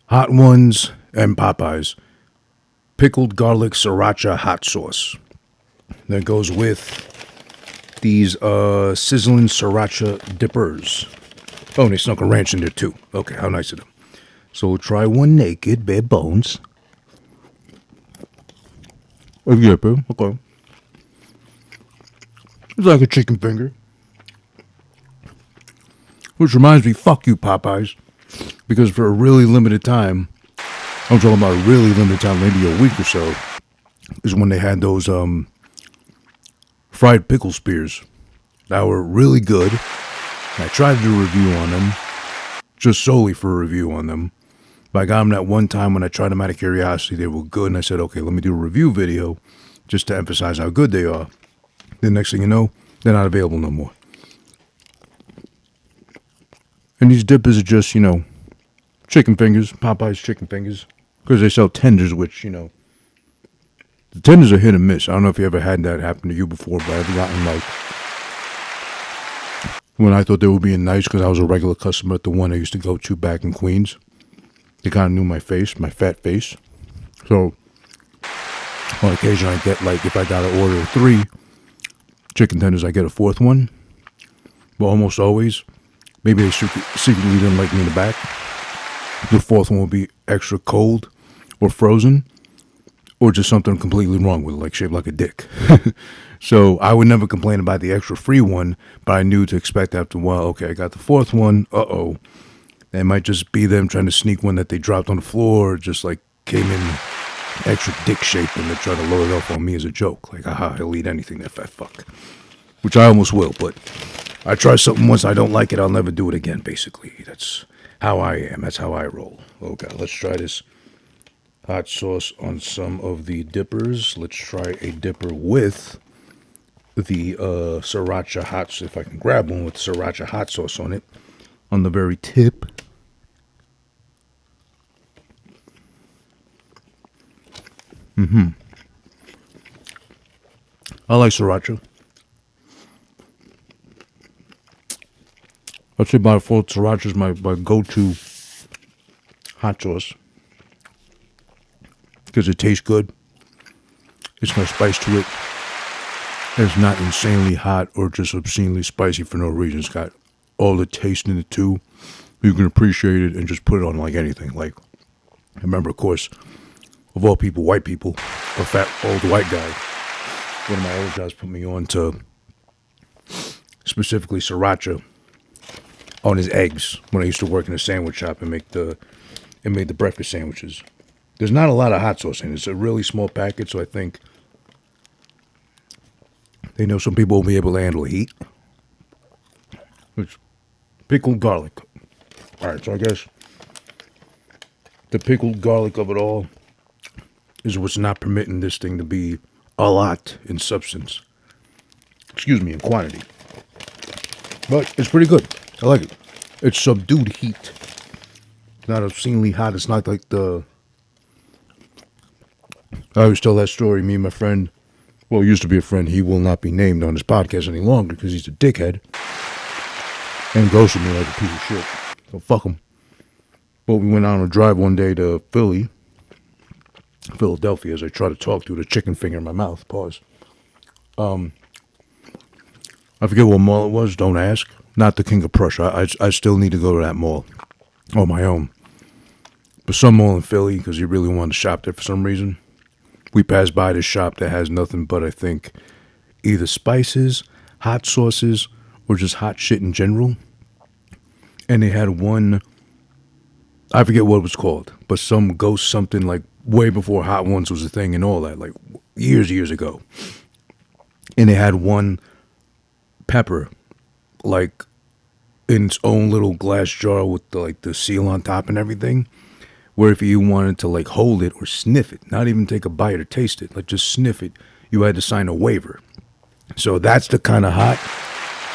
Hot Ones and Popeyes. Pickled garlic sriracha hot sauce. That goes with these sizzling sriracha dippers. Oh, and they snuck a ranch in there too. Okay, how nice of them. So we'll try one naked, bare bones. A dipper, okay. It's like a chicken finger. Which reminds me, fuck you, Popeyes. Because for a really limited time, I'm talking about a really limited time, maybe a week or so, is when they had those fried pickle spears that were really good. And I tried to do a review on them, just solely for a review on them. But I got them that one time when I tried them out of curiosity. They were good, and I said, okay, let me do a review video just to emphasize how good they are. The next thing you know, they're not available no more. And these dippers are just, chicken fingers, Popeyes chicken fingers. Because they sell tenders, which, the tenders are hit and miss. I don't know if you ever had that happen to you before, but I've gotten, when I thought they were being nice, because I was a regular customer at the one I used to go to back in Queens. They kind of knew my face, my fat face. So, on occasion, I get, if I got an order of 3 chicken tenders, I get a 4th one. But almost always, maybe they secretly didn't like me in the back. The 4th one will be extra cold or frozen or just something completely wrong with it, like shaped like a dick. So I would never complain about the extra free one, but I knew to expect after a while, okay, I got the 4th one, It might just be them trying to sneak one that they dropped on the floor, just came in extra dick shape and they're trying to load it up on me as a joke. He'll eat anything, that fat fuck. Which I almost will, but I try something once, I don't like it, I'll never do it again, basically. That's how I am. That's how I roll. Okay, let's try this hot sauce on some of the dippers. Let's try a dipper with the sriracha hot sauce. If I can grab one with sriracha hot sauce on it. On the very tip. I like sriracha. I'd say by default, sriracha is my go-to hot sauce. Because it tastes good. It's got spice to it. It's not insanely hot or just obscenely spicy for no reason. It's got all the taste in it too. You can appreciate it and just put it on like anything. I remember, of course, of all people, white people, a fat old white guy. One of my old jobs put me on to specifically sriracha on his eggs when I used to work in a sandwich shop and made the breakfast sandwiches. There's not a lot of hot sauce in it. It's a really small packet, so I think they know some people will be able to handle the heat. It's pickled garlic. All right, so I guess the pickled garlic of it all is what's not permitting this thing to be a lot in substance. Excuse me, in quantity. But it's pretty good. I like it. It's subdued heat. It's not obscenely hot. It's not like the... I always tell that story. Me and my friend, well, used to be a friend. He will not be named on this podcast any longer because he's a dickhead. And ghosted me like a piece of shit. So fuck him. But we went on a drive one day to Philadelphia, as I try to talk through the chicken finger in my mouth. Pause. I forget what mall it was. Don't ask. Not the King of Prussia. I still need to go to that mall on my own. But some mall in Philly, because he really wanted to shop there for some reason. We passed by this shop that has nothing but, I think, either spices, hot sauces, or just hot shit in general. And they had one, I forget what it was called, but some ghost something like way before Hot Ones was a thing and all that, like years ago. And they had one pepper, like in its own little glass jar with the seal on top and everything, where if you wanted to hold it or sniff it, not even take a bite or taste it, just sniff it, you had to sign a waiver. So that's the kind of hot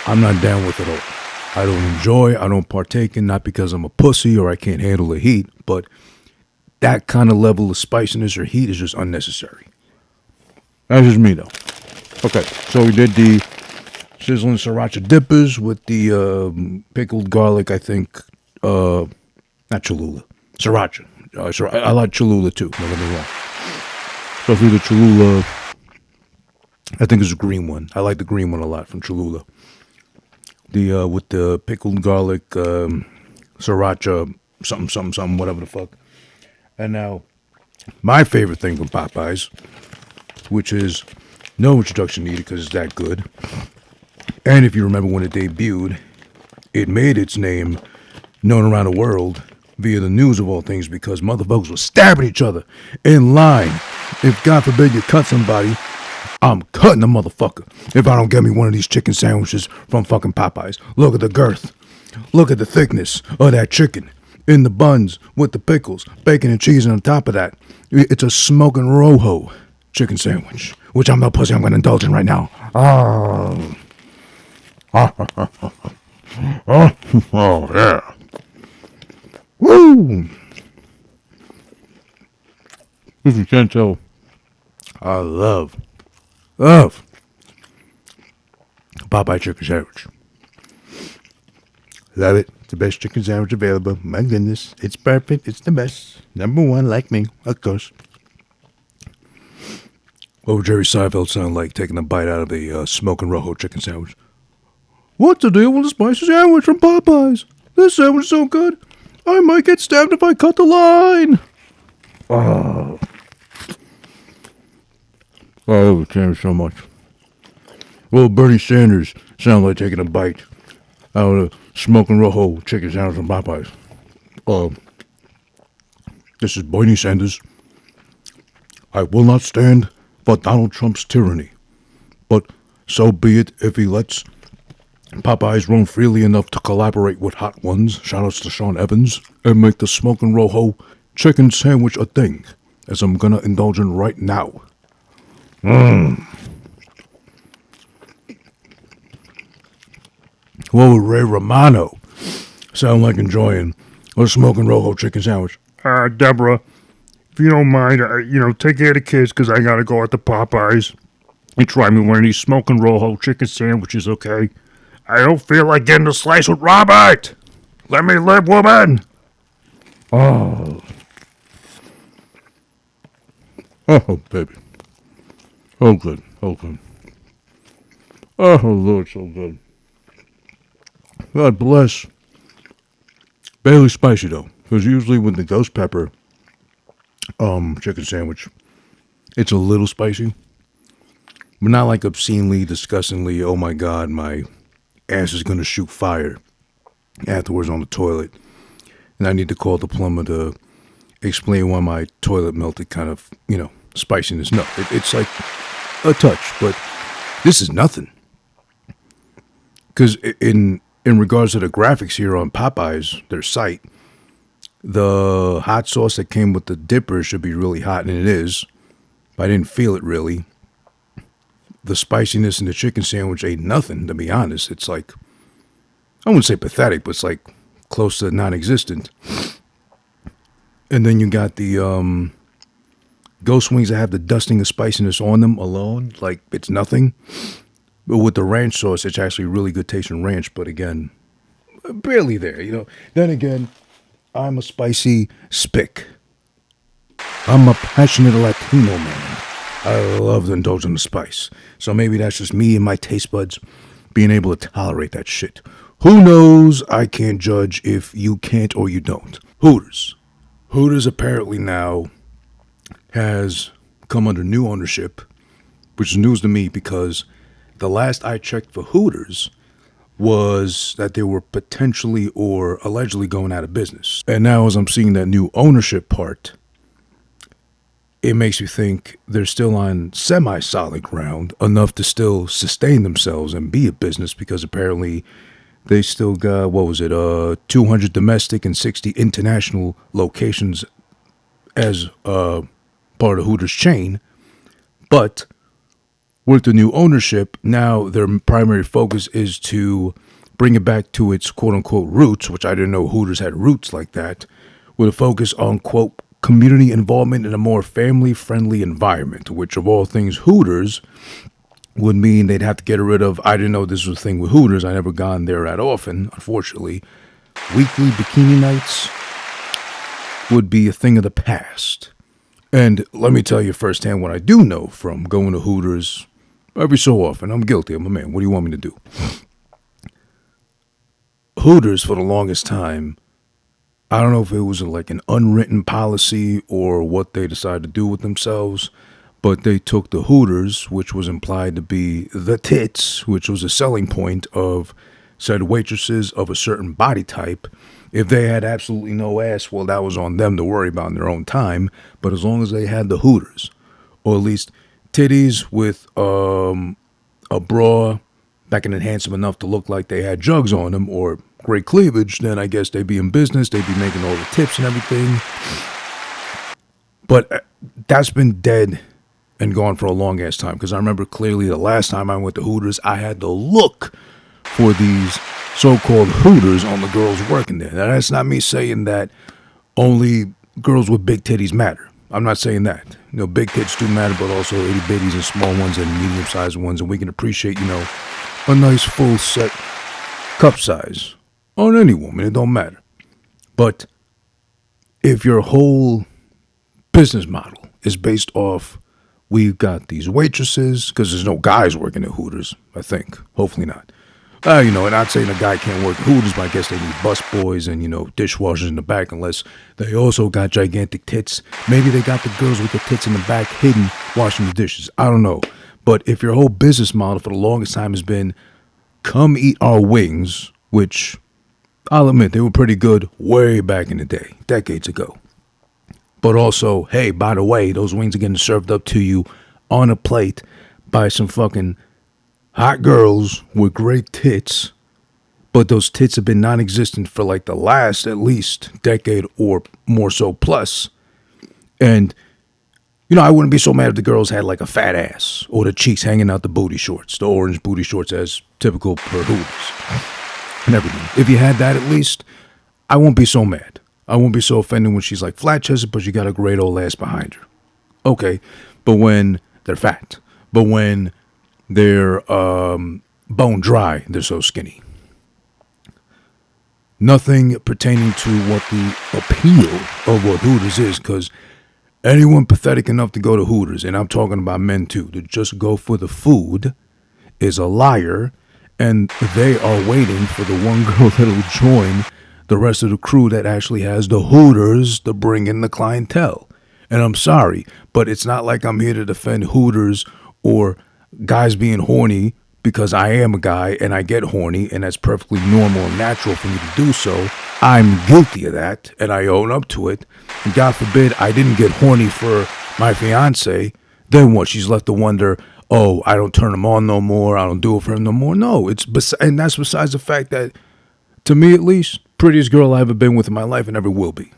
I'm not down with at all. I don't enjoy, I don't partake in, not because I'm a pussy or I can't handle the heat, but that kind of level of spiciness or heat is just unnecessary. That's just me, though. Okay, so we did the sizzling sriracha dippers with the pickled garlic, I think, not Cholula, sriracha. So I like Cholula too. Don't get me wrong. Especially the Cholula. I think it's a green one. I like the green one a lot from Cholula. The with the pickled garlic, sriracha, something, whatever the fuck. And now, my favorite thing from Popeyes, which is no introduction needed because it's that good. And if you remember when it debuted, it made its name known around the world via the news of all things because motherfuckers were stabbing each other in line. If God forbid you cut somebody, I'm cutting a motherfucker if I don't get me one of these chicken sandwiches from fucking Popeyes. Look at the girth. Look at the thickness of that chicken in the buns with the pickles, bacon and cheese on top of that. It's a smoking rojo chicken sandwich, which I'm no pussy. I'm going to indulge in right now. Oh, oh yeah. Woo! If you can't tell, I love Popeye chicken sandwich. Love it. It's the best chicken sandwich available. My goodness. It's perfect. It's the best. Number one, like me, of course. What would Jerry Seinfeld sound like taking a bite out of a smoking rojo chicken sandwich? What's the deal with the spicy sandwich from Popeyes? This sandwich is so good, I might get stabbed if I cut the line. Oh. I love the sandwich so much. Well, Bernie Sanders sounds like taking a bite out of the smoking rojo chicken sandwich from Popeyes. This is Bernie Sanders. I will not stand for Donald Trump's tyranny, but so be it if he lets Popeyes roam freely enough to collaborate with Hot Ones, shoutouts to Sean Evans, and make the smoking rojo chicken sandwich a thing, as I'm gonna indulge in right now. What would Ray Romano sound like enjoying a smoking rojo chicken sandwich? Deborah, if you don't mind, take care of the kids because I got to go out to Popeyes and try me one of these smoking rojo chicken sandwiches, okay? I don't feel like getting a slice with Robert. Let me live, woman. Oh, baby. Oh, good. Oh, good. Oh, Lord, so good. God bless. Barely spicy, though. Because usually with the ghost pepper chicken sandwich, it's a little spicy. But not like obscenely, disgustingly, oh my God, my ass is going to shoot fire afterwards on the toilet. And I need to call the plumber to explain why my toilet melted kind of, spiciness. No, it's like a touch, but this is nothing. Because in regards to the graphics here on Popeyes, their site, the hot sauce that came with the dipper should be really hot, and it is. But I didn't feel it really. The spiciness in the chicken sandwich ain't nothing, to be honest. It's like, I wouldn't say pathetic, but it's like close to non-existent. And then you got the ghost wings that have the dusting of spiciness on them alone, like it's nothing. But with the ranch sauce, it's actually really good tasting ranch, but again, barely there, Then again, I'm a spicy spick. I'm a passionate Latino man. I love to indulge in the spice. So maybe that's just me and my taste buds being able to tolerate that shit. Who knows? I can't judge if you can't or you don't. Hooters. Hooters apparently now has come under new ownership, which is news to me because the last I checked for Hooters was that they were potentially or allegedly going out of business. And now as I'm seeing that new ownership part, it makes me think they're still on semi-solid ground, enough to still sustain themselves and be a business, because apparently they still got, 200 domestic and 60 international locations as part of Hooters chain. But with the new ownership, now their primary focus is to bring it back to its quote-unquote roots, which I didn't know Hooters had roots like that, with a focus on, quote, community involvement in a more family-friendly environment, which of all things Hooters would mean they'd have to get rid of. I didn't know this was a thing with Hooters. I never gone there that often, unfortunately. Weekly bikini nights, would be a thing of the past. And let me tell you firsthand what I do know from going to Hooters every so often. I'm guilty. I'm a man. What do you want me to do? Hooters, for the longest time, I don't know if it was like an unwritten policy or what they decided to do with themselves, but they took the Hooters, which was implied to be the tits, which was a selling point of said waitresses of a certain body type. If they had absolutely no ass, well, that was on them to worry about in their own time. But as long as they had the Hooters, or at least titties with a bra that can enhance them enough to look like they had jugs on them, or great cleavage, then I guess they'd be in business. They'd be making all the tips and everything. But that's been dead and gone for a long ass time, because I remember clearly the last time I went to Hooters, I had to look for these so-called Hooters on the girls working there. Now, that's not me saying that only girls with big titties matter. I'm not saying that. You know, big tits do matter, but also itty bitties and small ones and medium-sized ones, and we can appreciate, you know, a nice full set cup size on any woman. It don't matter. But if your whole business model is based off, we've got these waitresses, because there's no guys working at Hooters, I think. Hopefully not. You know, and not saying a guy can't work at Hooters, but I guess they need bus boys and, you know, dishwashers in the back, unless they also got gigantic tits. Maybe they got the girls with the tits in the back hidden washing the dishes. I don't know. But if your whole business model for the longest time has been, come eat our wings, which I'll admit they were pretty good way back in the day, decades ago. But also, hey, by the way, those wings are getting served up to you on a plate by some fucking hot girls with great tits, but those tits have been non-existent for like the last at least decade or more so plus. And, you know, I wouldn't be so mad if the girls had like a fat ass or the cheeks hanging out the booty shorts, the orange booty shorts as typical per Hooters and everything. If you had that at least, I won't be so mad. I won't be so offended when she's like flat-chested, but you got a great old ass behind her. Okay, but when they're fat, but when they're bone dry, they're so skinny. Nothing pertaining to what the appeal of what Hooters is, because anyone pathetic enough to go to Hooters, and I'm talking about men too, to just go for the food is a liar, and they are waiting for the one girl that'll join the rest of the crew that actually has the Hooters to bring in the clientele. And I'm sorry, but it's not like I'm here to defend Hooters or guys being horny, because I am a guy and I get horny, and that's perfectly normal and natural for me to do so. I'm guilty of that, and I own up to it. And God forbid I didn't get horny for my fiance. Then what? She's left to wonder, oh, I don't turn him on no more. I don't do it for him no more. No, and that's besides the fact that, to me at least, prettiest girl I've ever been with in my life and ever will be.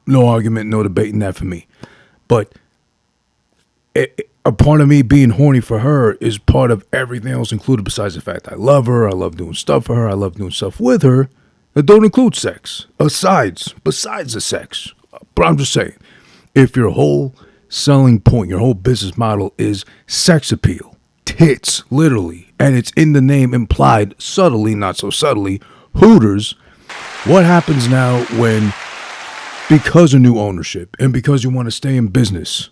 No argument, no debating that for me. But a part of me being horny for her is part of everything else included, besides the fact I love her, I love doing stuff for her, I love doing stuff with her that don't include sex, besides the sex. But I'm just saying, if your whole selling point, your whole business model is sex appeal, tits, literally, and it's in the name implied, subtly, not so subtly, Hooters, what happens now when, because of new ownership and because you want to stay in business,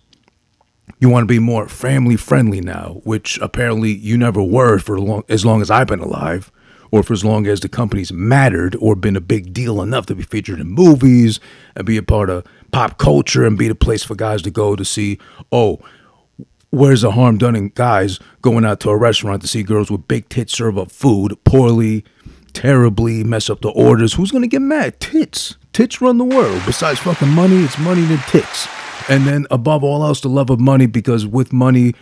you want to be more family friendly now, which apparently you never were for as long as I've been alive, or for as long as the company's mattered or been a big deal enough to be featured in movies and be a part of pop culture and be the place for guys to go to see, oh, where's the harm done in guys going out to a restaurant to see girls with big tits serve up food poorly, terribly, mess up the orders. Who's going to get mad? Tits. Tits run the world. Besides fucking money, it's money and tits. And then above all else, the love of money, because with money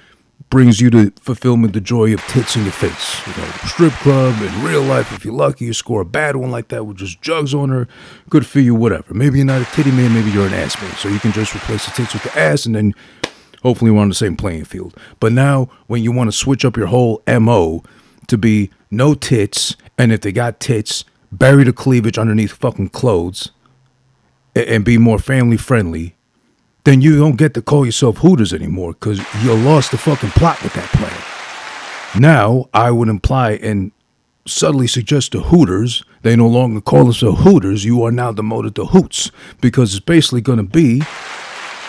brings you the fulfillment, the joy of tits in your face. You know, strip club, in real life, if you're lucky, you score a bad one like that with just jugs on her, good for you, whatever. Maybe you're not a titty man, maybe you're an ass man. So you can just replace the tits with the ass, and then hopefully we're on the same playing field. But now, when you want to switch up your whole MO to be no tits, and if they got tits, bury the cleavage underneath fucking clothes, and be more family friendly, then you don't get to call yourself Hooters anymore, because you lost the fucking plot with that plan. Now, I would imply, and subtly suggest to Hooters, they no longer call themselves Hooters, you are now demoted to HOOTS, because it's basically going to be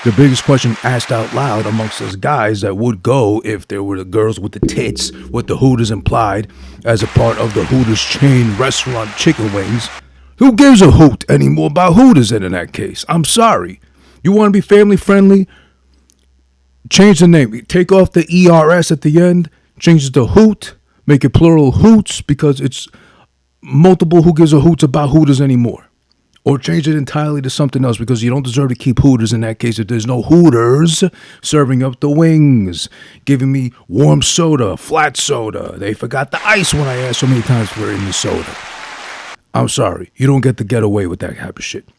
the biggest question asked out loud amongst us guys that would go if there were the girls with the tits, with the Hooters implied as a part of the Hooters chain restaurant chicken wings. Who gives a hoot anymore about Hooters in that case? I'm sorry. You want to be family friendly? Change the name. Take off the ERS at the end. Change it to Hoot. Make it plural Hoots, because it's multiple who gives a hoots about Hooters anymore. Or change it entirely to something else, because you don't deserve to keep Hooters in that case if there's no Hooters serving up the wings, giving me warm soda, flat soda. They forgot the ice when I asked so many times for any soda. I'm sorry. You don't get to get away with that type of shit.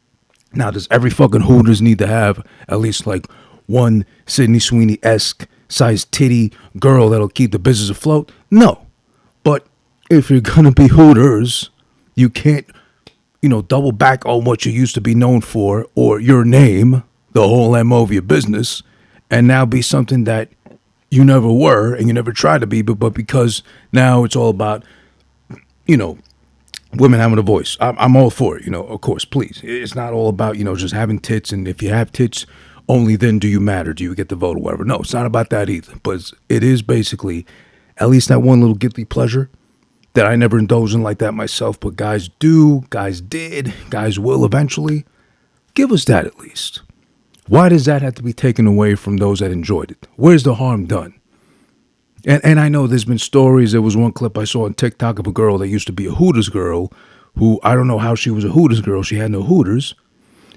Now, does every fucking Hooters need to have at least like one Sydney Sweeney-esque size titty girl that'll keep the business afloat? No. But if you're going to be Hooters, you can't, double back on what you used to be known for, or your name, the whole MO of your business, and now be something that you never were and you never tried to be, but because now it's all about, women having a voice. I'm all for it, of course, please. It's not all about, just having tits, and if you have tits, only then do you matter, do you get the vote or whatever. No, it's not about that either, but it is basically at least that one little guilty pleasure that I never indulge in like that myself, but guys do, guys did, guys will eventually. Give us that at least. Why does that have to be taken away from those that enjoyed it? Where's the harm done? And I know there's been stories. There was one clip I saw on TikTok of a girl that used to be a Hooters girl who, I don't know how she was a Hooters girl. She had no Hooters.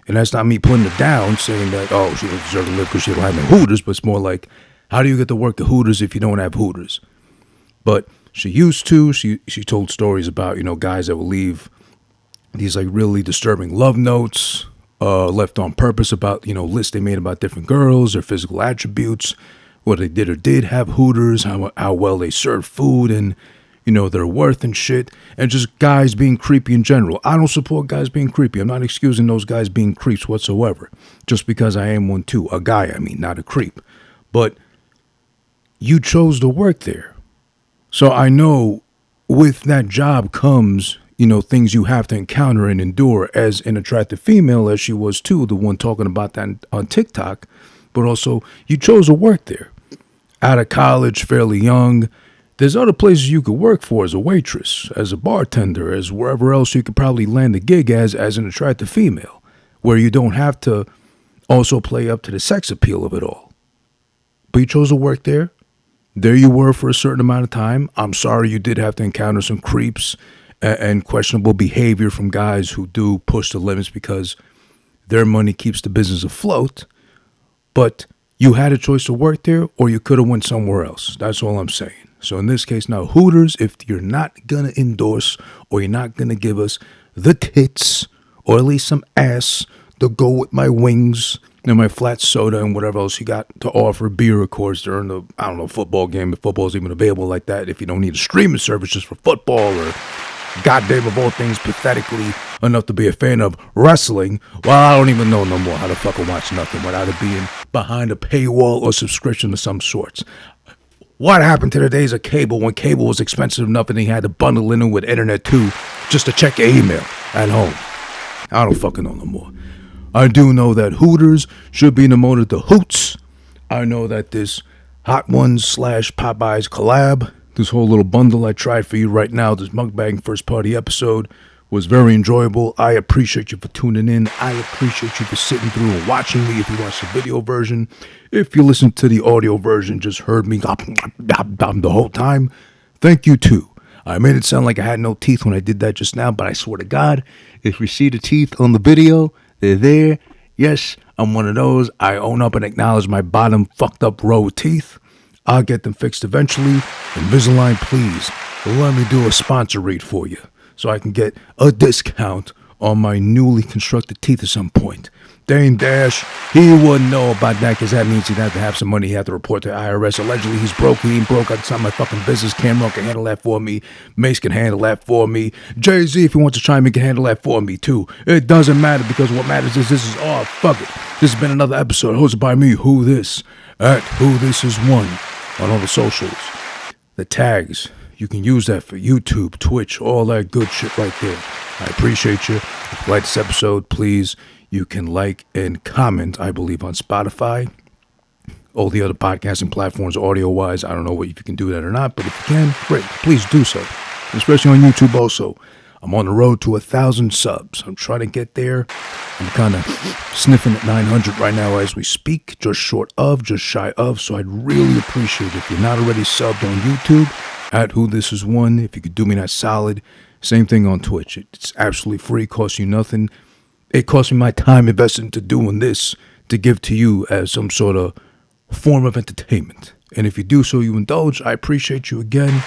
And that's not me putting her down, saying that, oh, she doesn't deserve to live because she don't have no Hooters. But it's more like, how do you get to work at Hooters if you don't have Hooters? But she used to. She told stories about, guys that will leave these like really disturbing love notes left on purpose about, lists they made about different girls, their physical attributes, what they did or did have Hooters, how well they served food, and, their worth and shit, and just guys being creepy in general. I don't support guys being creepy. I'm not excusing those guys being creeps whatsoever, just because I am one too. A guy, not a creep. But you chose to work there. So I know with that job comes, things you have to encounter and endure as an attractive female, as she was too, the one talking about that on TikTok. But also, you chose to work there. Out of college, fairly young. There's other places you could work for as a waitress, as a bartender, as wherever else you could probably land a gig as an attractive female, where you don't have to also play up to the sex appeal of it all. But you chose to work there. There you were for a certain amount of time. I'm sorry you did have to encounter some creeps and questionable behavior from guys who do push the limits because their money keeps the business afloat. But you had a choice to work there, or you could have went somewhere else. That's all I'm saying. So in this case now, Hooters, if you're not going to endorse or you're not going to give us the tits or at least some ass to go with my wings and my flat soda and whatever else you got to offer, beer, of course, during the, football game, if football's even available like that, if you don't need a streaming service just for football, or goddamn of all things pathetically enough to be a fan of wrestling, well, I don't even know no more how to fucking watch nothing without it being behind a paywall or subscription of some sorts. What happened to the days of cable when cable was expensive enough and they had to bundle in with internet too just to check your email at home? I don't fucking know no more. I do know that Hooters should be demoted to HOOTS. I know that this Hot Ones / Popeyes collab, this whole little bundle I tried for you right now, this Mukbang first party episode, was very enjoyable. I appreciate you for tuning in. I appreciate you for sitting through and watching me if you watch the video version. If you listen to the audio version, just heard me the whole time, thank you too. I made it sound like I had no teeth when I did that just now, but I swear to God, if you see the teeth on the video, they're there. Yes, I'm one of those. I own up and acknowledge my bottom fucked up row of teeth. I'll get them fixed eventually. Invisalign, please, let me do a sponsor read for you so I can get a discount on my newly constructed teeth at some point. Dame Dash, he wouldn't know about that because that means he'd have to have some money. He had to report to IRS. Allegedly, he's broke. He ain't broke. It's not my fucking business. Cameron can handle that for me. Mace can handle that for me. Jay-Z, if he wants to chime in, can handle that for me too. It doesn't matter because what matters is this is all fuck it. This has been another episode hosted by me, Who This, at Who This Is One on all the socials. The tags, You can use that for YouTube, Twitch, all that good shit right there. I appreciate you. If you like this episode, please, you can like and comment, I believe, on Spotify. All the other podcasting platforms, audio-wise, I don't know if you can do that or not, but if you can, great. Please do so. Especially on YouTube also. I'm on the road to 1,000 subs. I'm trying to get there. I'm kind of sniffing at 900 right now as we speak, just shy of. So I'd really appreciate it if you're not already subbed on YouTube, at AhhFuGGiT, if you could do me that solid. Same thing on Twitch. It's absolutely free, costs you nothing. It costs me my time invested into doing this to give to you as some sort of form of entertainment. And if you do so, you indulge, I appreciate you again.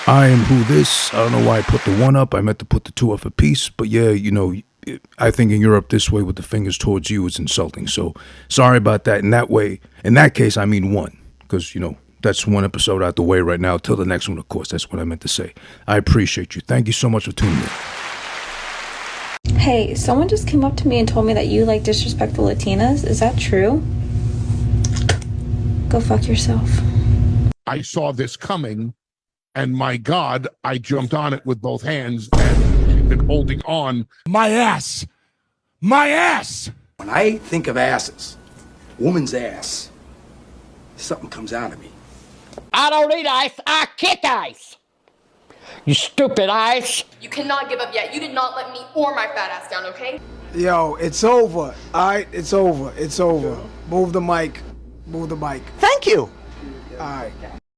I am AhhFuGGiT. I don't know why I put the 1 up. I meant to put the 2 up a piece. But yeah, you know, I think in Europe this way with the fingers towards you is insulting. So sorry about that. In that case, I mean 1. Because, you know, that's 1 episode out the way right now. Till the next one, of course. That's what I meant to say. I appreciate you. Thank you so much for tuning in. Hey, someone just came up to me and told me that you like disrespectful Latinas. Is that true? Go fuck yourself. I saw this coming, and my God, I jumped on it with both hands and been holding on. My ass! My ass! When I think of asses, woman's ass, something comes out of me. I don't eat ice, I kick ice! You stupid ice! You cannot give up yet. You did not let me or my fat ass down, okay? Yo, it's over. Alright, it's over. It's over. Move the mic. Move the mic. Thank you! Alright.